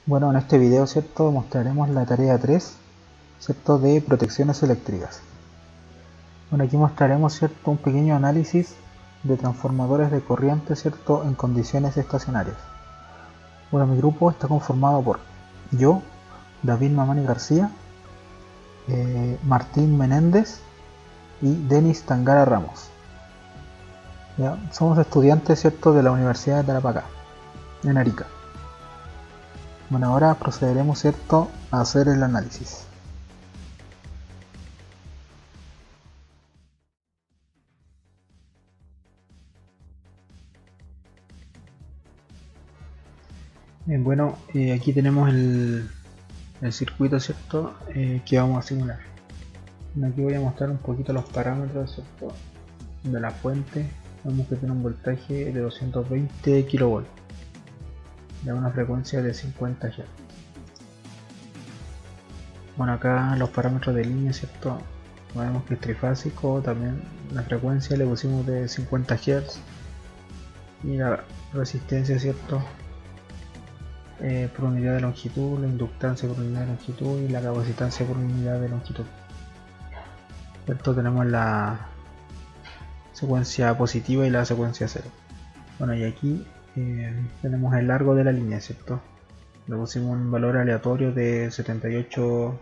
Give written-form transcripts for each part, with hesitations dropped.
Bueno, en este video, ¿cierto? Mostraremos la tarea 3, ¿cierto? De protecciones eléctricas. Bueno, aquí mostraremos, ¿cierto? Un pequeño análisis de transformadores de corriente, ¿cierto? En condiciones estacionarias. Bueno, mi grupo está conformado por yo, David Mamani García, Martín Menéndez y Denis Tangara Ramos. ¿Ya? Somos estudiantes, ¿cierto? De la Universidad de Tarapacá, en Arica. Bueno, ahora procederemos, ¿cierto? A hacer el análisis. Bien, bueno, aquí tenemos el circuito, ¿cierto? Que vamos a simular. Aquí voy a mostrar un poquito los parámetros, ¿cierto? De la fuente. Vemos que tiene un voltaje de 220 kV, de una frecuencia de 50 Hz. Bueno, acá los parámetros de línea, ¿cierto? Vemos que es trifásico, también la frecuencia le pusimos de 50 Hz y la resistencia, ¿cierto? Por unidad de longitud, la inductancia por unidad de longitud y la capacitancia por unidad de longitud. ¿Cierto? Tenemos la secuencia positiva y la secuencia cero. Bueno, y aquí tenemos el largo de la línea, ¿cierto? Le pusimos un valor aleatorio de 78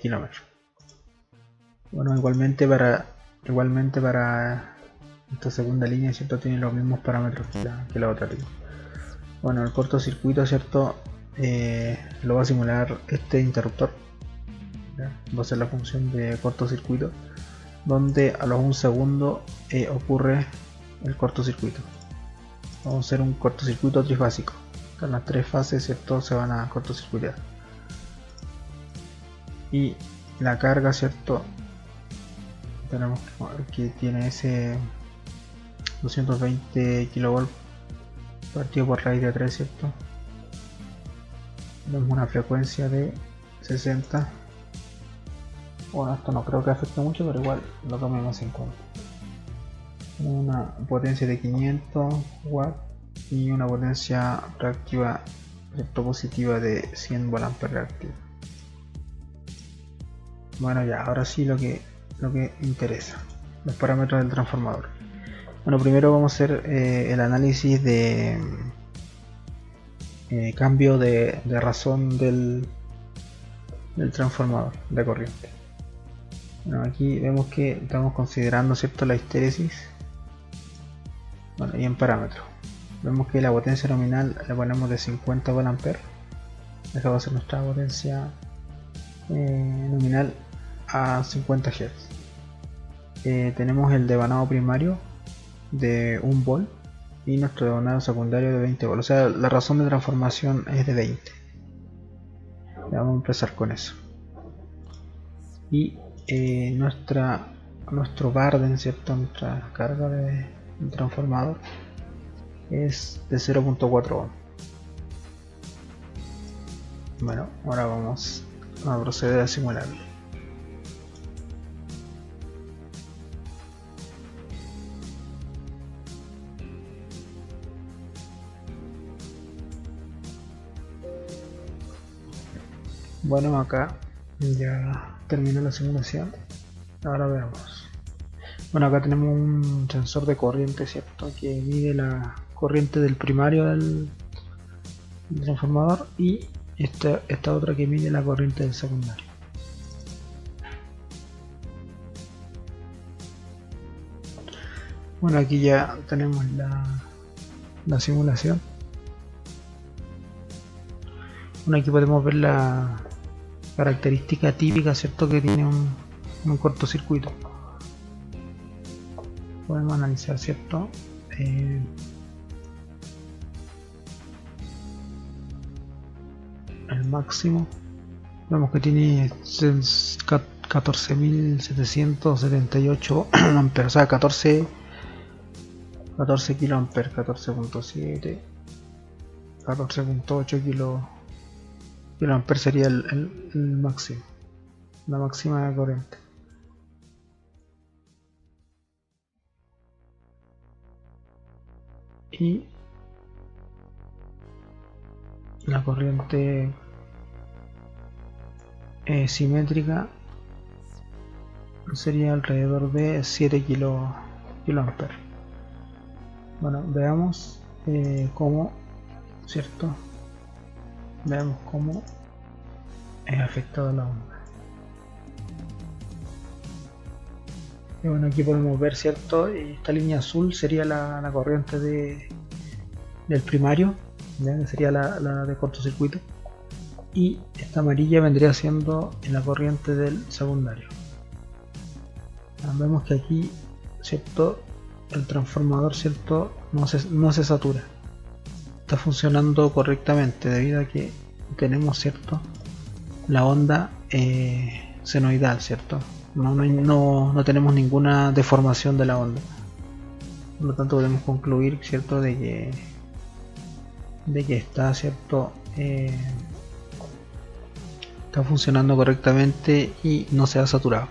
kilómetros. Bueno, igualmente para esta segunda línea, ¿cierto? Tiene los mismos parámetros que la otra línea. Bueno, el cortocircuito, ¿cierto? Lo va a simular este interruptor. ¿Ya? Va a ser la función de cortocircuito, donde a los 1 segundo ocurre el cortocircuito. Vamos a hacer un cortocircuito trifásico. En las tres fases, ¿cierto? Se van a cortocircuitar. Y la carga, ¿cierto? Tenemos que tiene ese 220 kV partido por raíz de 3, ¿cierto? Tenemos una frecuencia de 60. Bueno, esto no creo que afecte mucho, pero igual lo tomemos en cuenta. Tenemos una potencia de 500 watts y una potencia reactiva positiva de 100 VA reactivo. Bueno, ya, ahora sí lo que interesa, los parámetros del transformador. Bueno, primero vamos a hacer el análisis de cambio de razón del transformador de corriente. Bueno, aquí vemos que estamos considerando, ¿cierto?, la histéresis. Bueno, y en parámetros vemos que la potencia nominal la ponemos de 50 VA. Esa va a ser nuestra potencia nominal a 50 Hz. Tenemos el devanado primario de 1 volt y nuestro devanado secundario de 20 volt. O sea, la razón de transformación es de 20. Ya vamos a empezar con eso. Y nuestro Barden, ¿cierto? Nuestra carga de transformador es de 0.4 ohm. Bueno, ahora vamos a proceder a simularlo. Bueno, acá ya terminó la simulación. Ahora veamos. Bueno, acá tenemos un sensor de corriente, ¿cierto? Que mide la corriente del primario del transformador y esta otra que mide la corriente del secundario. Bueno, aquí ya tenemos la simulación. Bueno, aquí podemos ver la característica típica, ¿cierto?, que tiene un cortocircuito. Podemos analizar, ¿cierto? El máximo. Vemos que tiene 14.778 amperes, o sea, 14 kiloamperes, 14.7, 14.8 kiloamperes sería el máximo, la máxima de corriente. la corriente simétrica sería alrededor de 7 kiloamperes. Bueno, veamos cómo, ¿cierto? Veamos cómo es afectada la onda. Y bueno, aquí podemos ver, ¿cierto? Esta línea azul sería la corriente del primario, ¿ya? Que sería la de cortocircuito, y esta amarilla vendría siendo la corriente del secundario. Vemos que aquí, ¿cierto? El transformador, ¿cierto? No se satura, está funcionando correctamente debido a que tenemos, ¿cierto? La onda senoidal, ¿cierto? No tenemos ninguna deformación de la onda, por lo tanto podemos concluir, ¿cierto? de que está, ¿cierto? Está funcionando correctamente y no se ha saturado,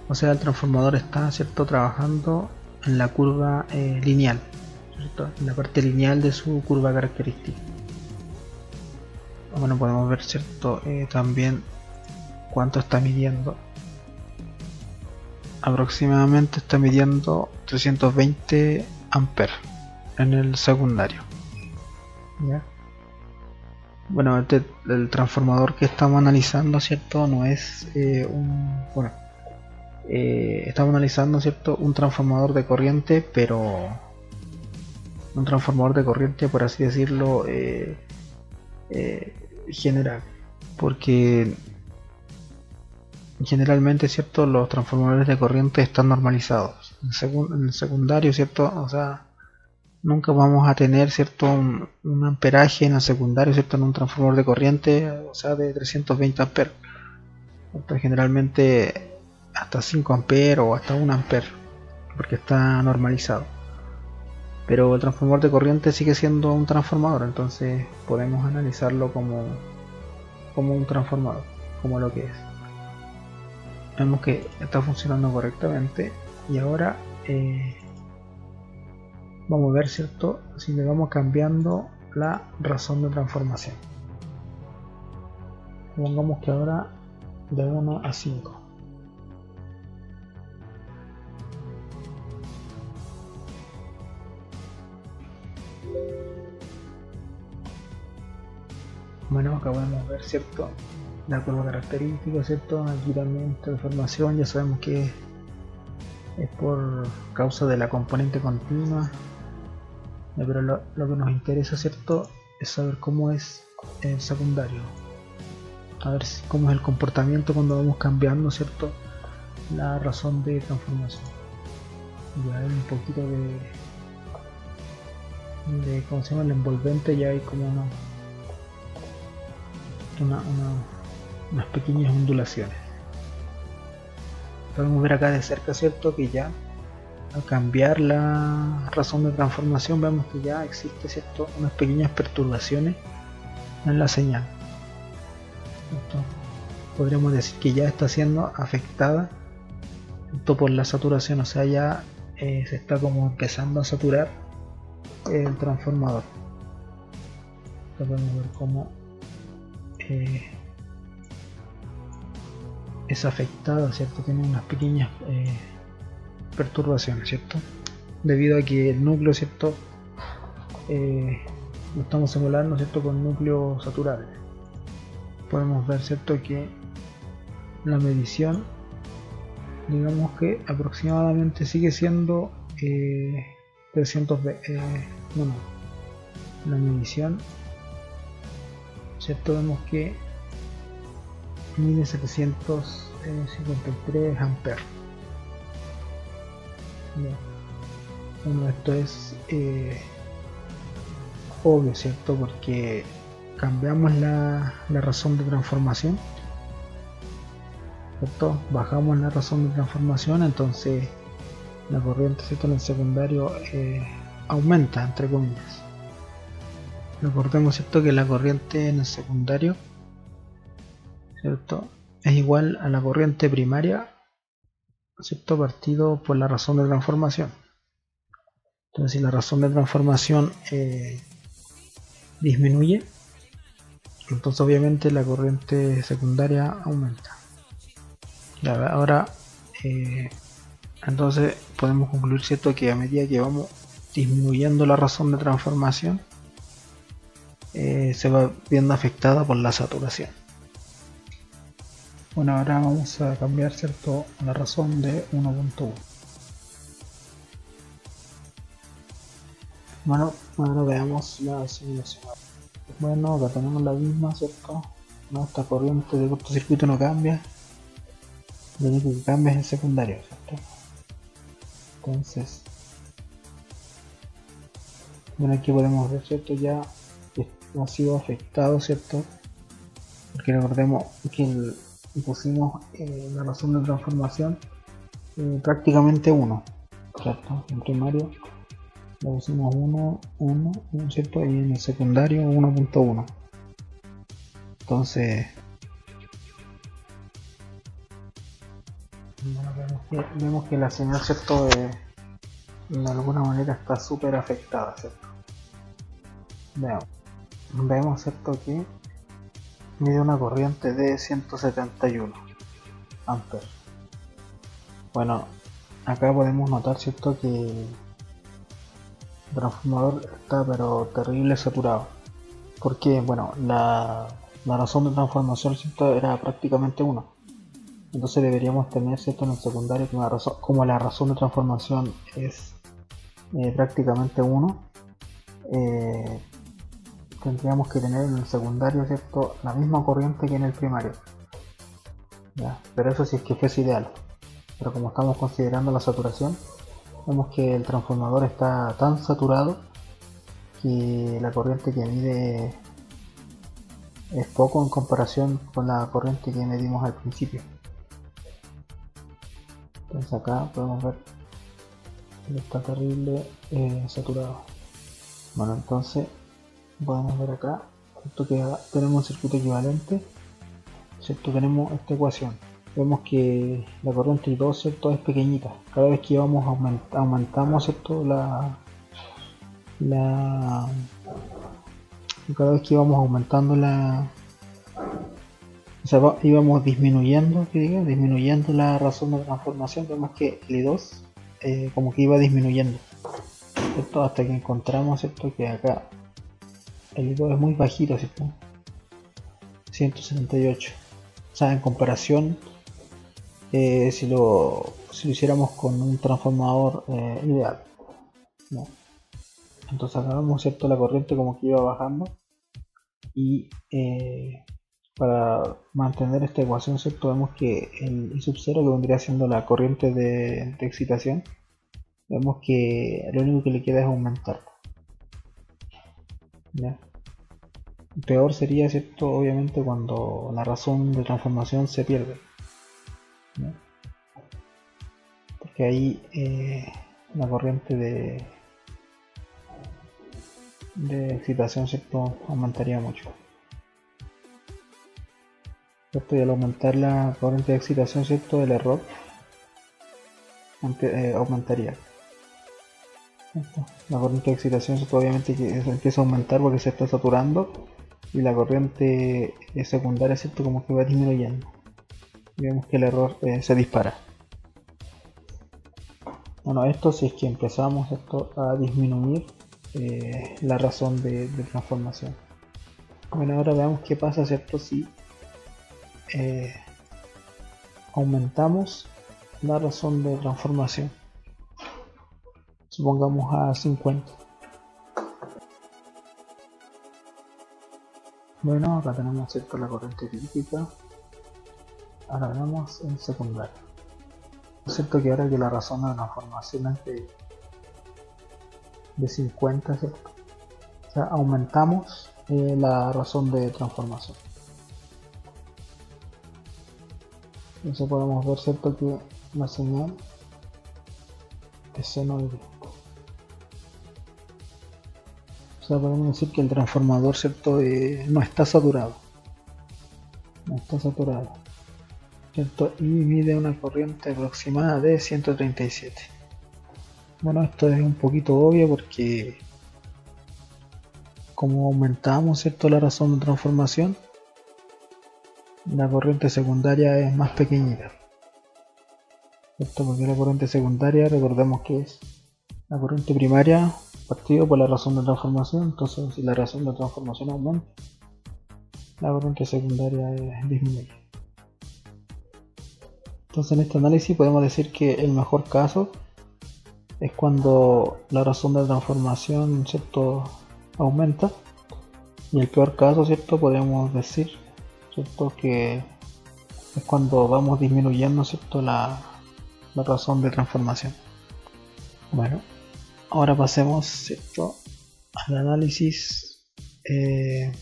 o sea, el transformador está, ¿cierto? Trabajando en la curva lineal, ¿cierto? En la parte lineal de su curva característica. Bueno, podemos ver, ¿cierto? También cuánto está midiendo. Aproximadamente está midiendo 320 amperes en el secundario, ¿ya? Bueno, el transformador que estamos analizando, ¿cierto? No es estamos analizando, ¿cierto? Un transformador de corriente, pero un transformador de corriente, por así decirlo, general, porque generalmente, ¿cierto? Los transformadores de corriente están normalizados. En el secundario, ¿cierto? O sea, nunca vamos a tener, ¿cierto? Un amperaje en el secundario, ¿cierto? En un transformador de corriente, o sea, de 320 amperes. Entonces, generalmente hasta 5 amperes o hasta 1 amper, porque está normalizado. Pero el transformador de corriente sigue siendo un transformador, entonces podemos analizarlo como un transformador, como lo que es. Vemos que está funcionando correctamente y ahora vamos a ver, ¿cierto? Si le vamos cambiando la razón de transformación. Pongamos que ahora de 1 a 5. Bueno, acá podemos ver, ¿cierto? La curva característica, ¿cierto? Aquí también esta información, ya sabemos que es por causa de la componente continua, pero lo que nos interesa, ¿cierto? Es saber cómo es el secundario, a ver cómo es el comportamiento cuando vamos cambiando, ¿cierto? La razón de transformación. Ya hay un poquito de ¿cómo se llama? El envolvente, ya hay como unas pequeñas ondulaciones. Podemos ver acá de cerca, ¿cierto? Que ya al cambiar la razón de transformación vemos que ya existe, ¿cierto? Unas pequeñas perturbaciones en la señal. Esto podríamos decir que ya está siendo afectada por la saturación, o sea, ya se está como empezando a saturar el transformador. Entonces podemos ver cómo es afectada, ¿cierto? Tiene unas pequeñas perturbaciones, ¿cierto? Debido a que el núcleo, ¿cierto? Lo estamos simulando, ¿cierto? Con núcleos saturables. Podemos ver, ¿cierto? Que la medición, digamos que aproximadamente sigue siendo 320, la medición, ¿cierto? Vemos que mide 753 amperes. Bueno, esto es obvio, ¿cierto? Porque cambiamos la razón de transformación, ¿cierto? Bajamos la razón de transformación, entonces la corriente, ¿cierto? En el secundario aumenta, entre comillas. Recordemos, ¿cierto? Que la corriente en el secundario, ¿cierto? Es igual a la corriente primaria, ¿cierto? Partido por la razón de transformación. Entonces, si la razón de transformación disminuye, Entonces obviamente la corriente secundaria aumenta. Ya, ahora entonces podemos concluir, ¿cierto?, que a medida que vamos disminuyendo la razón de transformación, se va viendo afectada por la saturación. Bueno, ahora vamos a cambiar, ¿cierto?, la razón de 1.1. Bueno, ahora veamos la simulación. Bueno, acá tenemos la misma, ¿cierto? No, esta corriente de cortocircuito no cambia. Lo único que cambia es el secundario, ¿cierto? Entonces, bueno, aquí podemos ver, ¿cierto?, ya que ha sido afectado, ¿cierto? Porque recordemos que pusimos la razón de transformación prácticamente 1, ¿cierto? En primario le pusimos 1, ¿cierto? Y en el secundario 1.1. Entonces, bueno, vemos que la señal, ¿cierto?, de alguna manera está súper afectada, ¿cierto? Vemos, ¿cierto?, que mide una corriente de 171 amperes. Bueno, acá podemos notar, ¿cierto?, que el transformador está pero terrible saturado, porque bueno, la razón de transformación, ¿cierto?, era prácticamente 1. Entonces deberíamos tener, ¿cierto?, en el secundario que como la razón de transformación es prácticamente 1, tendríamos que tener en el secundario, ¿cierto?, la misma corriente que en el primario. ¿Ya? Pero eso sí es que fuese ideal. Pero como estamos considerando la saturación, vemos que el transformador está tan saturado que la corriente que mide es poco en comparación con la corriente que medimos al principio. Entonces acá podemos ver que está terrible saturado. Bueno, entonces podemos ver acá, ¿cierto?, que tenemos un circuito equivalente, ¿cierto? Tenemos esta ecuación. Vemos que la corriente I2, ¿cierto?, es pequeñita. Cada vez que vamos aumentamos, ¿cierto?, cada vez que íbamos aumentando o sea, íbamos disminuyendo la razón de transformación, vemos que el I2 como que iba disminuyendo, ¿cierto?, hasta que encontramos, ¿cierto?, que acá el I2 es muy bajito, ¿cierto?, 178. O sea, en comparación, si lo hiciéramos con un transformador ideal, ¿no? Entonces acá vemos, ¿cierto?, la corriente como que iba bajando, y para mantener esta ecuación, ¿cierto?, vemos que el I sub 0, que vendría siendo la corriente de excitación, vemos que lo único que le queda es aumentar, ¿ya? Peor sería, ¿cierto?, obviamente cuando la razón de transformación se pierde, ¿no? Porque ahí la corriente de excitación, ¿cierto?, aumentaría mucho, ¿cierto? Y al aumentar la corriente de excitación, ¿cierto?, el error aumentaría, ¿cierto? La corriente de excitación, ¿cierto?, obviamente que empieza a aumentar porque se está saturando, y la corriente secundaria, ¿cierto?, como que va disminuyendo, y vemos que el error se dispara. Bueno, esto si es que empezamos, ¿cierto?, a disminuir la razón de transformación. Bueno, ahora veamos qué pasa, ¿cierto?, si aumentamos la razón de transformación, supongamos a 50. Bueno, acá tenemos, ¿cierto?, la corriente típica. Ahora veamos el secundario. Es cierto que ahora que la razón de transformación es de 50, ¿cierto?, o sea, aumentamos la razón de transformación. Entonces podemos ver, ¿cierto?, que la señal es senoide. O sea, podemos decir que el transformador, ¿cierto?, no está saturado. ¿Cierto? Y mide una corriente aproximada de 137. Bueno, esto es un poquito obvio porque como aumentamos, ¿cierto?, la razón de transformación, la corriente secundaria es más pequeñita, ¿cierto? Porque la corriente secundaria, recordemos que es la corriente primaria partido por la razón de transformación. Entonces, si la razón de transformación aumenta, la corriente secundaria disminuye. Entonces, en este análisis podemos decir que el mejor caso es cuando la razón de transformación, ¿cierto?, aumenta, y el peor caso, ¿cierto?, podemos decir, ¿cierto?, que es cuando vamos disminuyendo, ¿cierto?, la razón de transformación. Bueno, ahora pasemos, ¿cierto?, al análisis de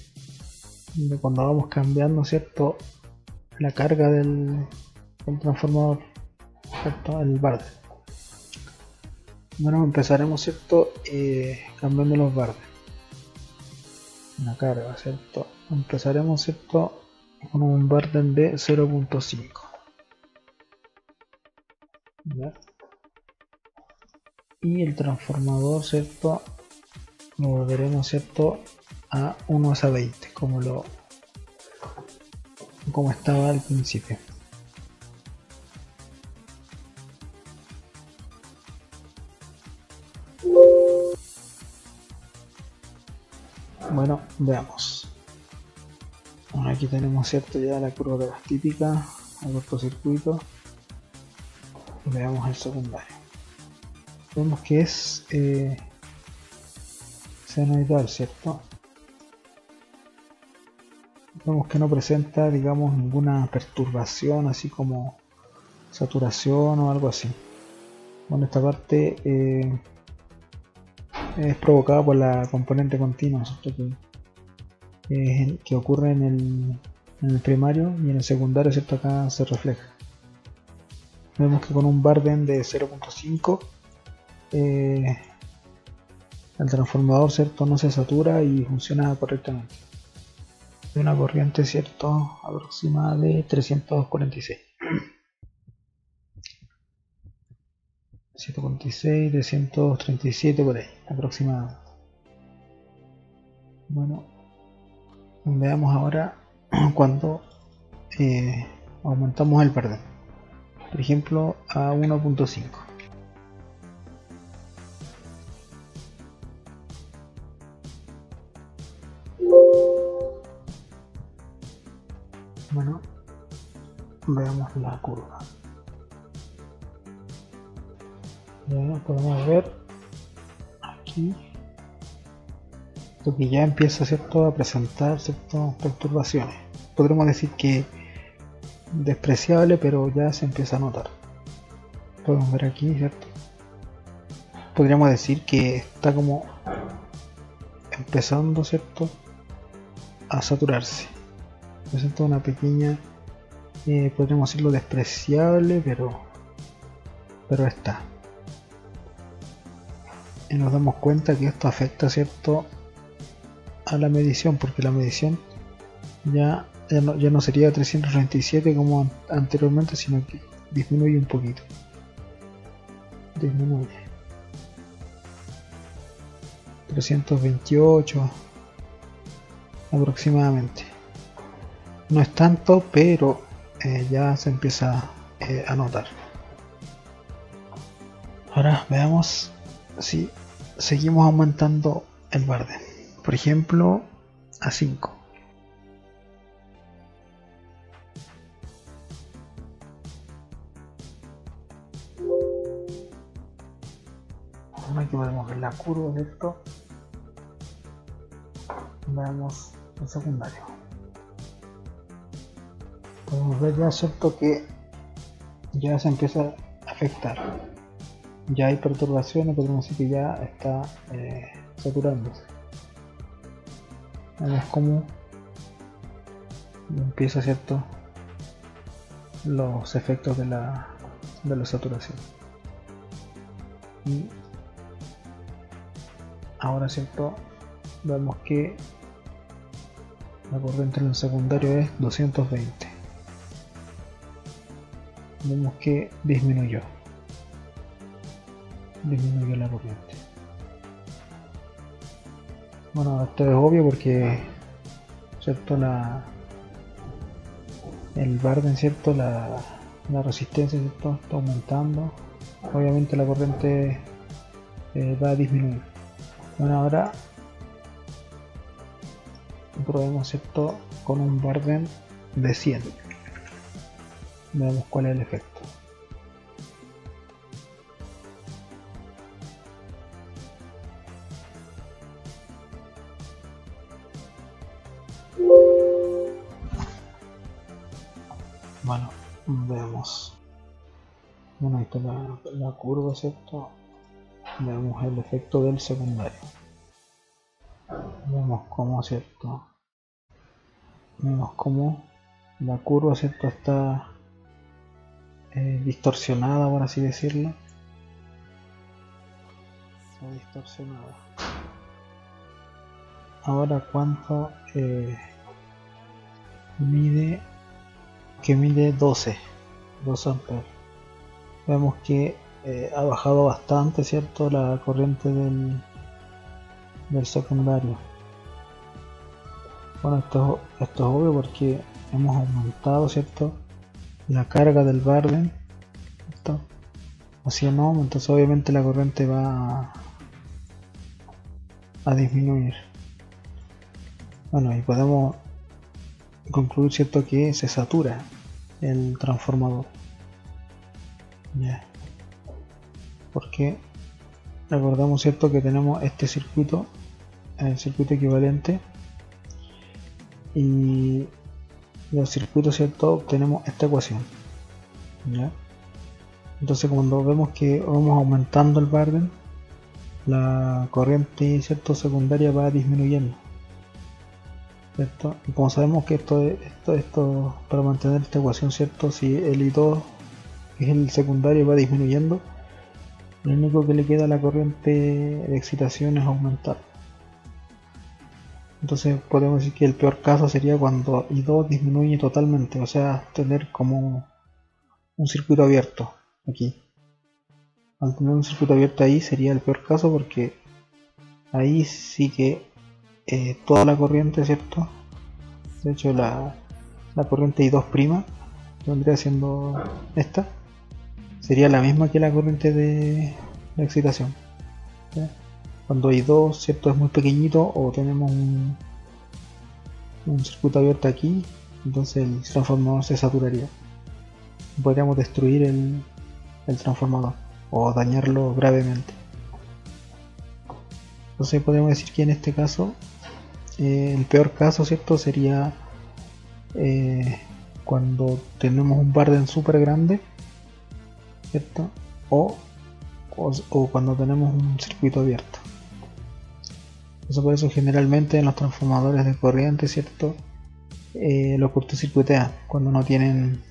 cuando vamos cambiando, ¿cierto?, la carga del transformador, ¿cierto?, el barde. Bueno, empezaremos, ¿cierto?, cambiando los bardes, la carga, ¿cierto? Empezaremos, ¿cierto?, con un barde de 0.5. y el transformador, ¿cierto?, lo volveremos, ¿cierto?, a 1:20 como estaba al principio. Bueno, veamos. Bueno, aquí tenemos, ¿cierto?, ya la curva de gas típica, el cortocircuito. Veamos el secundario. Vemos que es senoidal, ¿cierto? Vemos que no presenta, digamos, ninguna perturbación, así como saturación o algo así. Bueno, esta parte es provocada por la componente continua, ¿cierto?, que ocurre en el primario, y en el secundario, ¿cierto?, acá se refleja. Vemos que con un Barden de 0.5 el transformador, ¿cierto?, no se satura y funciona correctamente. De una corriente, ¿cierto?, aproximada de 346. 146, 337 por ahí, aproximadamente. Bueno, veamos ahora cuando aumentamos el Barden, por ejemplo a 1.5. Bueno, veamos la curva. Ya podemos ver aquí que ya empieza, ¿cierto?, a presentar ciertas perturbaciones. Podremos decir que despreciable, pero ya se empieza a notar. Podemos ver aquí, ¿cierto? Podríamos decir que está como empezando, ¿cierto?, a saturarse. Presenta una pequeña, podríamos decirlo, despreciable, pero está. Y nos damos cuenta que esto afecta, ¿cierto?, a la medición, porque la medición ya no sería 337 como anteriormente, sino que disminuye un poquito. Disminuye 328 aproximadamente. No es tanto, pero ya se empieza a notar. Ahora veamos si seguimos aumentando el Barden, por ejemplo a 5. Aquí podemos ver la curva de esto. Veamos el secundario. Podemos ver ya, ¿cierto?, que ya se empieza a afectar. Ya hay perturbaciones, podemos decir que ya está saturándose. Vemos cómo empieza, ¿cierto?, los efectos de la saturación. Y ahora, ¿cierto?, vemos que la corriente en el secundario es 220. Vemos que disminuyó la corriente. Bueno, esto es obvio porque, ¿cierto? El Barden, ¿cierto? La resistencia, ¿cierto? Está aumentando. Obviamente la corriente va a disminuir. Bueno, ahora probemos, ¿cierto? Con un Barden de 100. Veamos cuál es el efecto. Bueno, veamos. Bueno, ahí está la curva, ¿cierto? Veamos el efecto del secundario. Vemos cómo, ¿cierto? Vemos cómo la curva, ¿cierto? Está distorsionada, por así decirlo. Está distorsionada. Ahora, ¿cuánto mide? Que mide 12 amperes. Vemos que ha bajado bastante, ¿cierto? La corriente del secundario. Bueno, esto es obvio porque hemos aumentado, ¿cierto? La carga del Barden, ¿cierto? Así no, entonces obviamente la corriente va a disminuir. Bueno, y podemos concluir, ¿cierto? Que se satura el transformador. Ya. Porque recordamos, ¿cierto? Que tenemos este circuito, el circuito equivalente, y los circuitos, ¿cierto? Obtenemos esta ecuación. ¿Ya? Entonces cuando vemos que vamos aumentando el Barden, la corriente, ¿cierto? Secundaria va disminuyendo, ¿cierto? Y como sabemos que esto para mantener esta ecuación, ¿cierto? Si el I2, que es el secundario, va disminuyendo, lo único que le queda a la corriente de excitación es aumentar. Entonces podemos decir que el peor caso sería cuando I2 disminuye totalmente, o sea, tener como un circuito abierto aquí. Al tener un circuito abierto ahí sería el peor caso porque ahí sí que toda la corriente, ¿cierto? De hecho la corriente I2' vendría siendo esta, sería la misma que la corriente de excitación, ¿sí? Cuando I2, ¿cierto? Es muy pequeñito o tenemos un circuito abierto aquí, entonces el transformador se saturaría. Podríamos destruir el transformador o dañarlo gravemente. Entonces podemos decir que en este caso el peor caso, ¿cierto? Sería cuando tenemos un Barden súper grande, ¿cierto? O cuando tenemos un circuito abierto. Por eso generalmente en los transformadores de corriente, ¿cierto? Los cortocircuitean cuando no tienen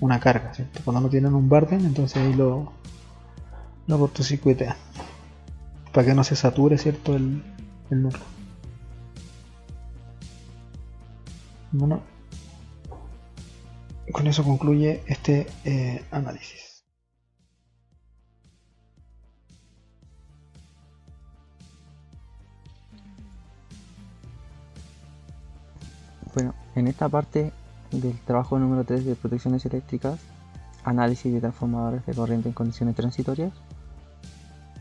una carga, ¿cierto? Cuando no tienen un Barden, entonces ahí lo cortocircuitean para que no se sature, ¿cierto? el núcleo. Bueno, con eso concluye este análisis. Bueno, en esta parte del trabajo número 3 de protecciones eléctricas, análisis de transformadores de corriente en condiciones transitorias,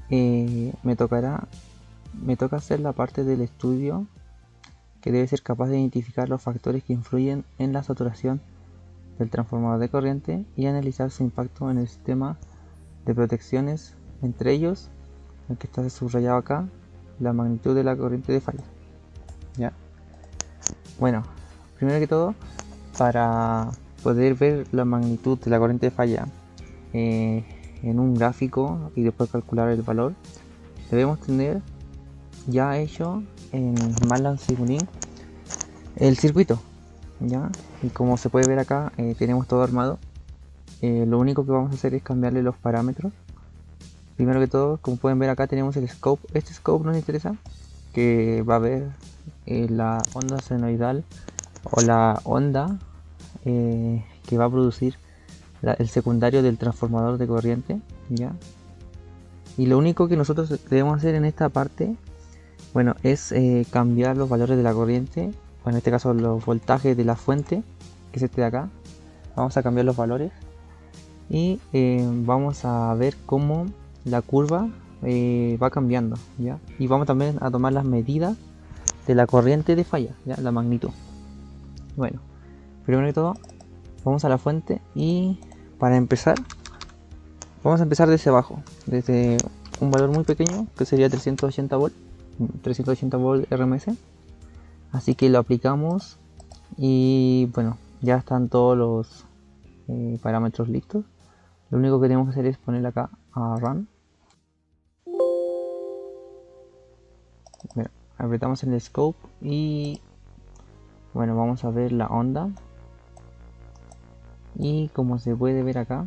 me toca hacer la parte del estudio que debe ser capaz de identificar los factores que influyen en la saturación del transformador de corriente y analizar su impacto en el sistema de protecciones, entre ellos, el que está subrayado acá, la magnitud de la corriente de falla. ¿Ya? Bueno, primero que todo, para poder ver la magnitud de la corriente de falla en un gráfico y después calcular el valor, debemos tener ya hecho en MATLAB Simulink el circuito, ¿ya? Y como se puede ver acá, tenemos todo armado. Lo único que vamos a hacer es cambiarle los parámetros. Primero que todo, como pueden ver acá, tenemos el scope. Este scope nos interesa, que va a ver la onda senoidal o la onda que va a producir el secundario del transformador de corriente, ¿ya? Y lo único que nosotros debemos hacer en esta parte Bueno, es cambiar los valores de la corriente, o en este caso los voltajes de la fuente, que es este de acá. Vamos a cambiar los valores y vamos a ver cómo la curva va cambiando, ¿ya? Y vamos también a tomar las medidas de la corriente de falla, ¿ya? La magnitud. Bueno, primero de todo vamos a la fuente y para empezar vamos a empezar desde abajo, desde un valor muy pequeño que sería 380 volt RMS. Así que lo aplicamos y bueno, ya están todos los parámetros listos. Lo único que tenemos que hacer es ponerle acá a run. Mira, apretamos en el scope y bueno, vamos a ver la onda. Y como se puede ver acá,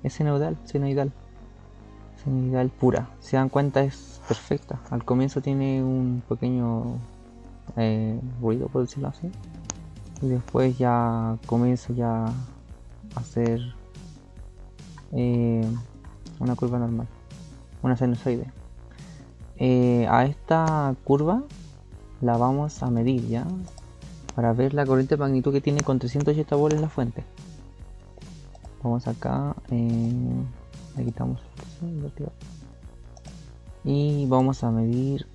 es senoidal pura. Se dan cuenta, es perfecta. Al comienzo tiene un pequeño ruido, por decirlo así, y después ya comienza ya a hacer una curva normal, una sinusoide. A esta curva la vamos a medir ya para ver la corriente de magnitud que tiene con 380 volts en la fuente. Vamos acá, le quitamos y vamos a medir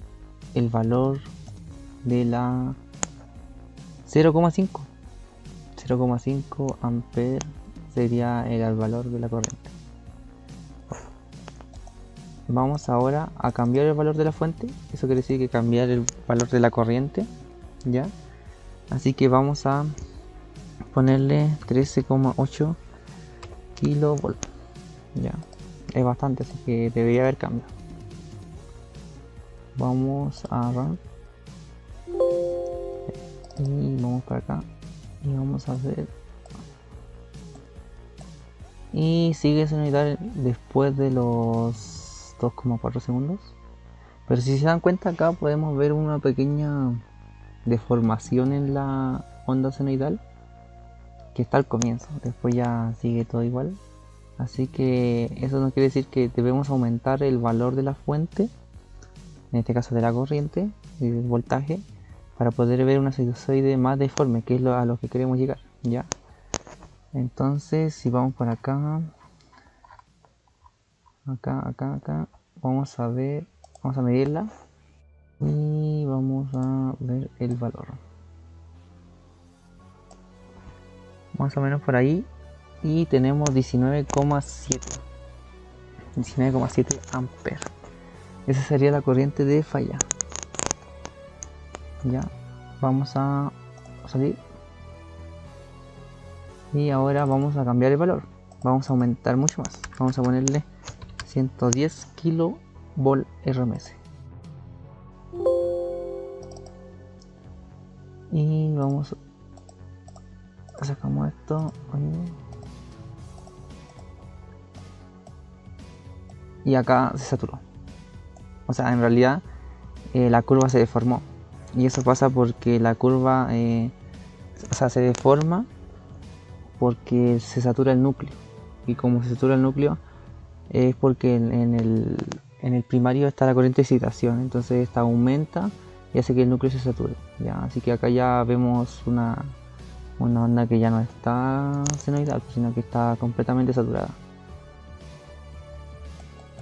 el valor de la 0,5 amper sería el valor de la corriente. Vamos ahora a cambiar el valor de la fuente. Eso quiere decir que cambiar el valor de la corriente, ya. Así que vamos a ponerle 13,8 kilovolt, ya. Es bastante, así que debería haber cambio. Vamos a run y vamos para acá y vamos a ver, y sigue sin unidad después de los 2,4 segundos. Pero si se dan cuenta, acá podemos ver una pequeña deformación en la onda senoidal que está al comienzo, después ya sigue todo igual. Así que eso no quiere decir que debemos aumentar el valor de la fuente, en este caso de la corriente y del voltaje, para poder ver una sinusoide más deforme, que es a lo que queremos llegar, ¿ya? Entonces si vamos por acá, vamos a ver, vamos a medirla y vamos a ver el valor, más o menos por ahí, y tenemos 19,7 amperes. Esa sería la corriente de falla. Ya, vamos a salir y ahora vamos a cambiar el valor, vamos a aumentar mucho más, vamos a ponerle 110 kilovolt RMS y vamos, sacamos esto y acá se saturó. O sea, en realidad la curva se deformó, y eso pasa porque la curva se deforma porque se satura el núcleo, y como se satura el núcleo es porque en el primario está la corriente de excitación, entonces esta aumenta y hace que el núcleo se sature, ¿ya? Así que acá ya vemos una onda que ya no está senoidal, sino que está completamente saturada.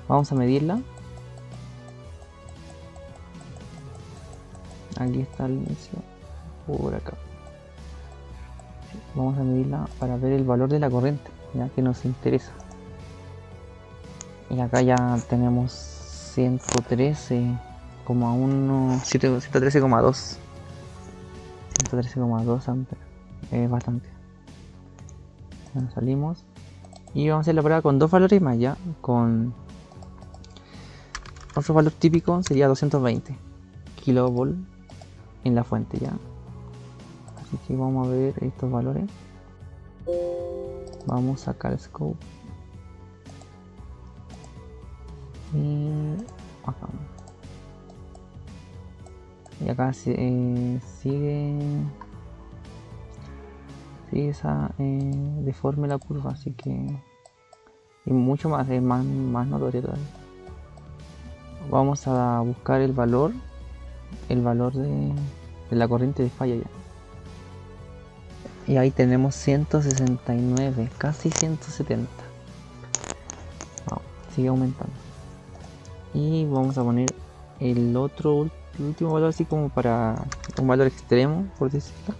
Vamos a medirla. Aquí está el inicio, por acá. Vamos a medirla para ver el valor de la corriente, ya que nos interesa. Y acá ya tenemos 113,2 amperes. Es bastante. Bueno, salimos y vamos a hacer la prueba con dos valores más, ya. Con otro valor típico sería 220 kilovolt en la fuente, ya. Así que vamos a ver estos valores. Vamos a sacar el scope y acá. Y acá sigue esa deforme la curva, así que y mucho más, es más notorio todavía. Vamos a buscar el valor de la corriente de falla ya. Y ahí tenemos 169, casi 170. Wow, sigue aumentando. Y vamos a poner el último valor, así como para un valor extremo, por decirlo.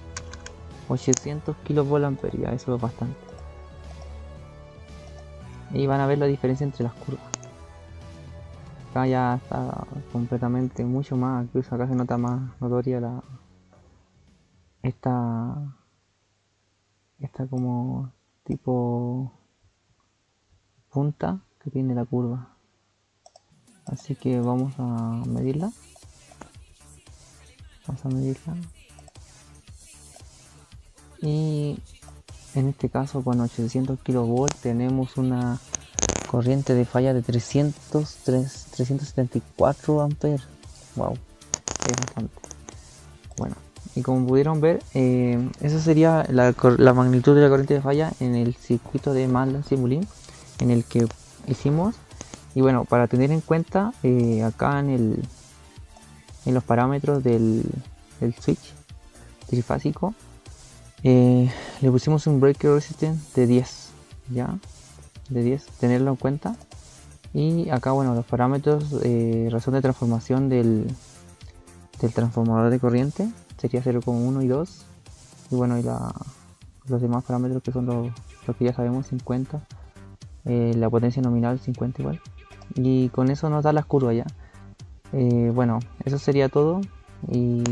800 kVA, ya eso es bastante. Y van a ver la diferencia entre las curvas. Acá ya está completamente mucho más, incluso acá se nota más notoria esta como tipo punta que tiene la curva. Así que vamos a medirla. Y en este caso con 800 kV tenemos una corriente de falla de 374 amperes. Wow, es bastante. Bueno, y como pudieron ver, esa sería la magnitud de la corriente de falla en el circuito de MATLAB Simulink en el que hicimos. Y bueno, para tener en cuenta, acá en los parámetros del switch trifásico, le pusimos un breaker resistance de 10, ¿ya? De 10, tenerlo en cuenta. Y acá, bueno, los parámetros, razón de transformación del transformador de corriente sería 0,1 y 2. Y bueno, y los demás parámetros que son los que ya sabemos, 50. La potencia nominal 50 igual. Y con eso nos da las curvas ya. Bueno, eso sería todo. Y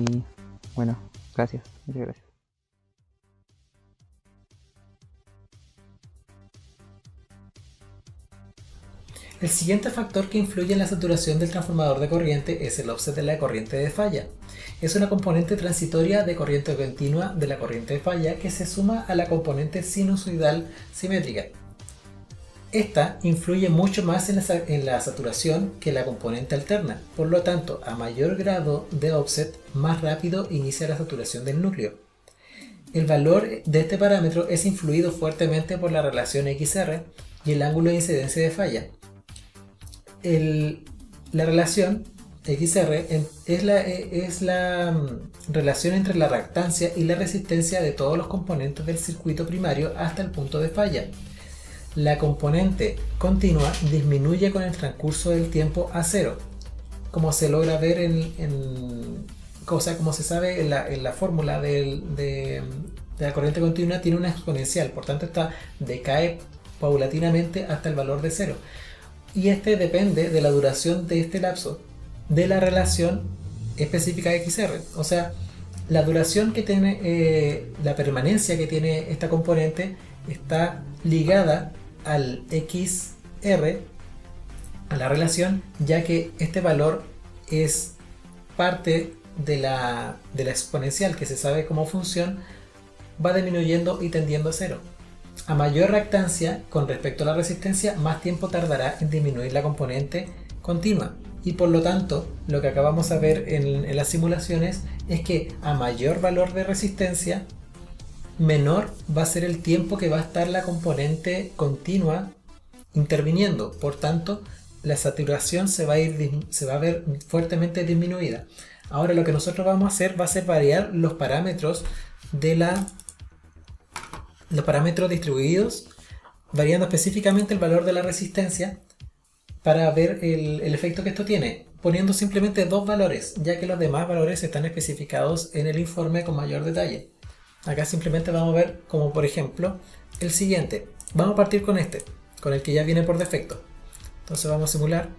bueno, gracias. Muchas gracias. El siguiente factor que influye en la saturación del transformador de corriente es el offset de la corriente de falla. Es una componente transitoria de corriente continua de la corriente de falla que se suma a la componente sinusoidal simétrica. Esta influye mucho más en la saturación que la componente alterna, por lo tanto, a mayor grado de offset, más rápido inicia la saturación del núcleo. El valor de este parámetro es influido fuertemente por la relación XR y el ángulo de incidencia de falla. La relación XR es la relación entre la reactancia y la resistencia de todos los componentes del circuito primario hasta el punto de falla. La componente continua disminuye con el transcurso del tiempo a cero, como se logra ver como se sabe en la fórmula de la corriente continua tiene una exponencial, por tanto esta decae paulatinamente hasta el valor de cero. Y este depende de la duración de este lapso de la relación específica de XR. O sea, la duración que tiene, la permanencia que tiene esta componente está ligada al XR, a la relación, ya que este valor es parte de la exponencial que se sabe como función, va disminuyendo y tendiendo a cero. A mayor reactancia con respecto a la resistencia, más tiempo tardará en disminuir la componente continua. Y por lo tanto, lo que acabamos de ver en las simulaciones es que a mayor valor de resistencia, menor va a ser el tiempo que va a estar la componente continua interviniendo. Por tanto, la saturación se va a ver fuertemente disminuida. Ahora lo que nosotros vamos a hacer va a ser variar los parámetros los parámetros distribuidos, variando específicamente el valor de la resistencia para ver el efecto que esto tiene, poniendo simplemente dos valores, ya que los demás valores están especificados en el informe con mayor detalle. Acá simplemente vamos a ver como por ejemplo el siguiente. Vamos a partir con con el que ya viene por defecto. Entonces vamos a simular.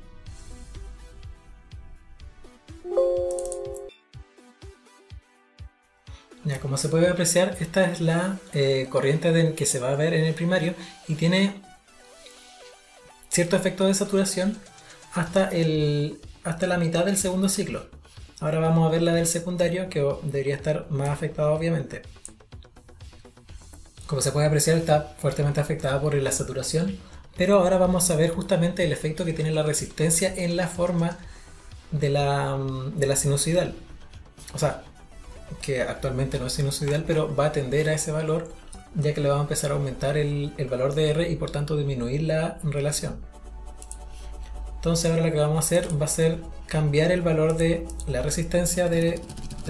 Ya, como se puede apreciar, esta es la corriente que se va a ver en el primario y tiene cierto efecto de saturación hasta la mitad del segundo ciclo. Ahora vamos a ver la del secundario, que debería estar más afectada obviamente. Como se puede apreciar, está fuertemente afectada por la saturación, pero ahora vamos a ver justamente el efecto que tiene la resistencia en la forma de la sinusoidal. O sea, que actualmente no es sinusoidal, pero va a tender a ese valor ya que le vamos a empezar a aumentar el valor de R y por tanto disminuir la relación. Entonces ahora lo que vamos a hacer va a ser cambiar el valor de la resistencia del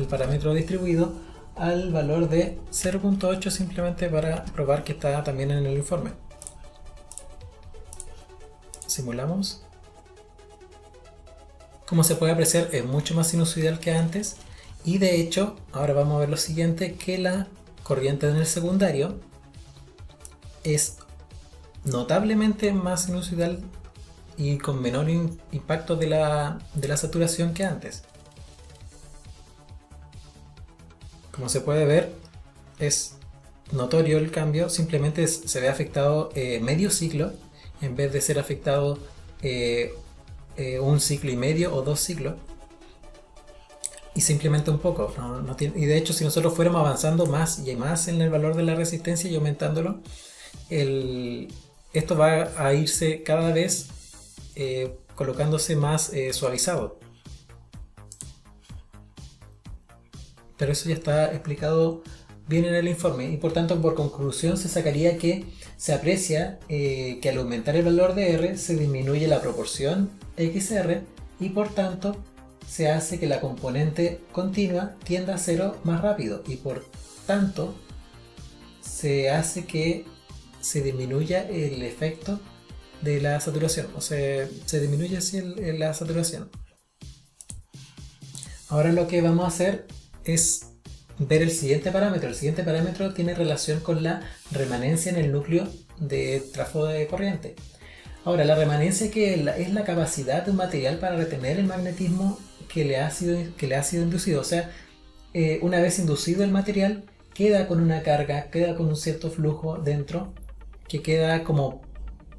parámetro distribuido al valor de 0.8 simplemente para probar que está también en el informe. Simulamos. Como se puede apreciar, es mucho más sinusoidal que antes, y de hecho ahora vamos a ver lo siguiente, que la corriente en el secundario es notablemente más sinusoidal y con menor impacto de la saturación que antes. Como se puede ver, es notorio el cambio, simplemente se ve afectado medio ciclo en vez de ser afectado un ciclo y medio o 2 ciclos, y simplemente un poco. Y de hecho, si nosotros fuéramos avanzando más y más en el valor de la resistencia y aumentándolo, esto va a irse cada vez colocándose más suavizado. Pero eso ya está explicado bien en el informe, y por tanto, por conclusión, se sacaría que se aprecia que al aumentar el valor de R se disminuye la proporción XR, y por tanto se hace que la componente continua tienda a cero más rápido, y por tanto se hace que se disminuya el efecto de la saturación, o sea, se disminuye así la saturación. Ahora lo que vamos a hacer es ver el siguiente parámetro. El siguiente parámetro tiene relación con la remanencia en el núcleo de tránsito de corriente. Ahora, la remanencia es la capacidad de un material para retener el magnetismo que le ha sido inducido. O sea, una vez inducido el material, queda con una carga, queda con un cierto flujo dentro, que queda como,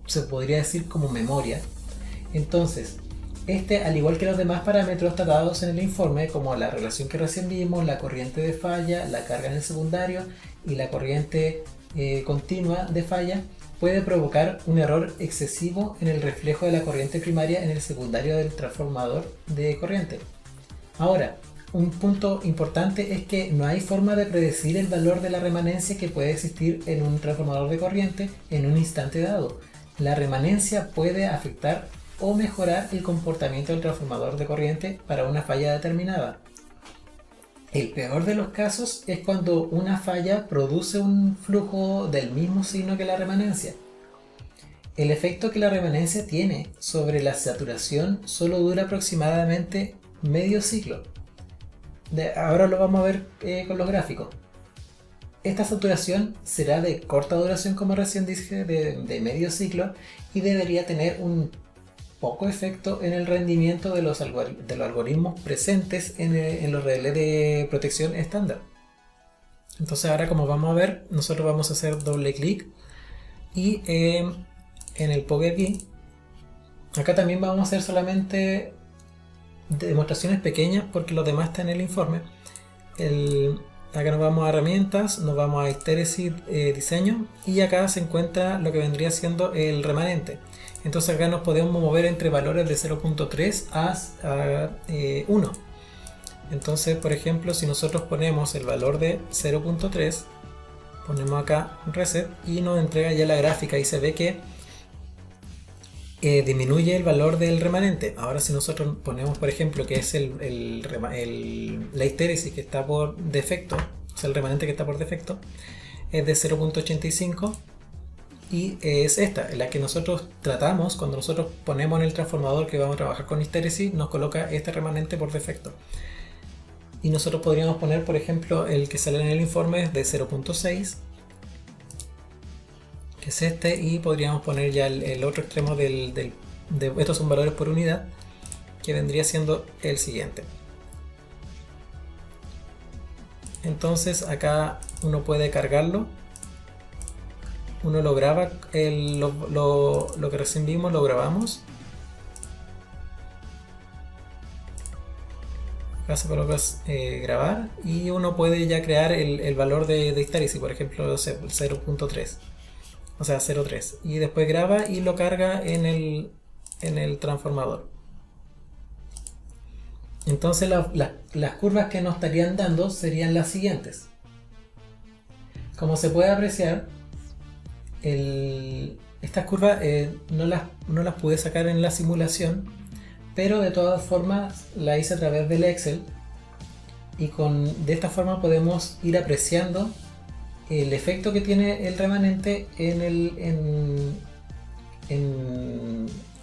se podría decir, como memoria. Entonces, al igual que los demás parámetros tratados en el informe, como la relación que recién vimos, la corriente de falla, la carga en el secundario y la corriente continua de falla, puede provocar un error excesivo en el reflejo de la corriente primaria en el secundario del transformador de corriente. Ahora, un punto importante es que no hay forma de predecir el valor de la remanencia que puede existir en un transformador de corriente en un instante dado. La remanencia puede afectar o mejorar el comportamiento del transformador de corriente para una falla determinada. El peor de los casos es cuando una falla produce un flujo del mismo signo que la remanencia. El efecto que la remanencia tiene sobre la saturación solo dura aproximadamente medio ciclo. Ahora lo vamos a ver con los gráficos. Esta saturación será de corta duración, como recién dije, de medio ciclo, y debería tener un poco efecto en el rendimiento de los algoritmos presentes en los relés de protección estándar. Entonces ahora, como vamos a ver, nosotros vamos a hacer doble clic y en el Power BI, acá también vamos a hacer solamente demostraciones pequeñas porque los demás están en el informe. Acá nos vamos a herramientas, nos vamos a histéresis, diseño, y acá se encuentra lo que vendría siendo el remanente. Entonces acá nos podemos mover entre valores de 0.3 a 1. Entonces, por ejemplo, si nosotros ponemos el valor de 0.3, ponemos acá reset y nos entrega ya la gráfica y se ve que disminuye el valor del remanente. Ahora, si nosotros ponemos, por ejemplo, que es la histéresis que está por defecto, o sea, el remanente que está por defecto, es de 0.85. Y es esta, la que nosotros tratamos cuando nosotros ponemos en el transformador que vamos a trabajar con histéresis, nos coloca este remanente por defecto. Y nosotros podríamos poner, por ejemplo, el que sale en el informe es de 0.6, que es este, y podríamos poner ya el otro extremo estos son valores por unidad, que vendría siendo el siguiente. Entonces acá uno puede cargarlo. Uno lo graba, lo que recién vimos lo grabamos. Acá se coloca grabar y uno puede ya crear el valor de histéresis, por ejemplo 0.3, o sea 0.3, y después graba y lo carga en el transformador. Entonces las curvas que nos estarían dando serían las siguientes. Como se puede apreciar, estas curvas no las pude sacar en la simulación, pero de todas formas la hice a través del Excel, y de esta forma podemos ir apreciando el efecto que tiene el remanente en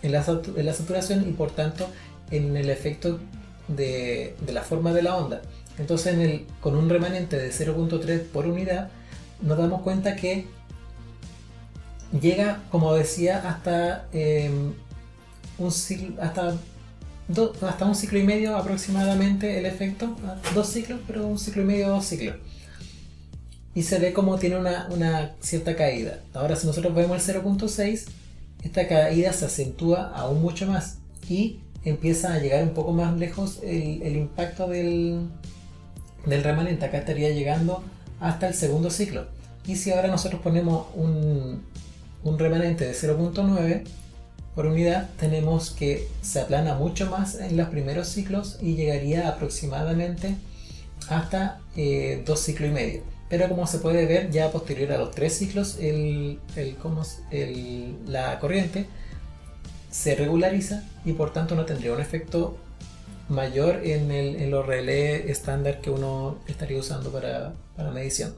la saturación, y por tanto en el efecto de la forma de la onda. Entonces con un remanente de 0.3 por unidad nos damos cuenta que llega, como decía, hasta un ciclo y medio aproximadamente el efecto, 2 ciclos, pero un ciclo y medio, 2 ciclos. Y se ve como tiene una cierta caída. Ahora, si nosotros vemos el 0.6, esta caída se acentúa aún mucho más y empieza a llegar un poco más lejos el impacto del remanente. Acá estaría llegando hasta el segundo ciclo. Y si ahora nosotros ponemos un remanente de 0.9 por unidad, tenemos que se aplana mucho más en los primeros ciclos y llegaría aproximadamente hasta 2 ciclos y medio. Pero como se puede ver, ya posterior a los 3 ciclos la corriente se regulariza y por tanto no tendría un efecto mayor en los relés estándar que uno estaría usando para medición.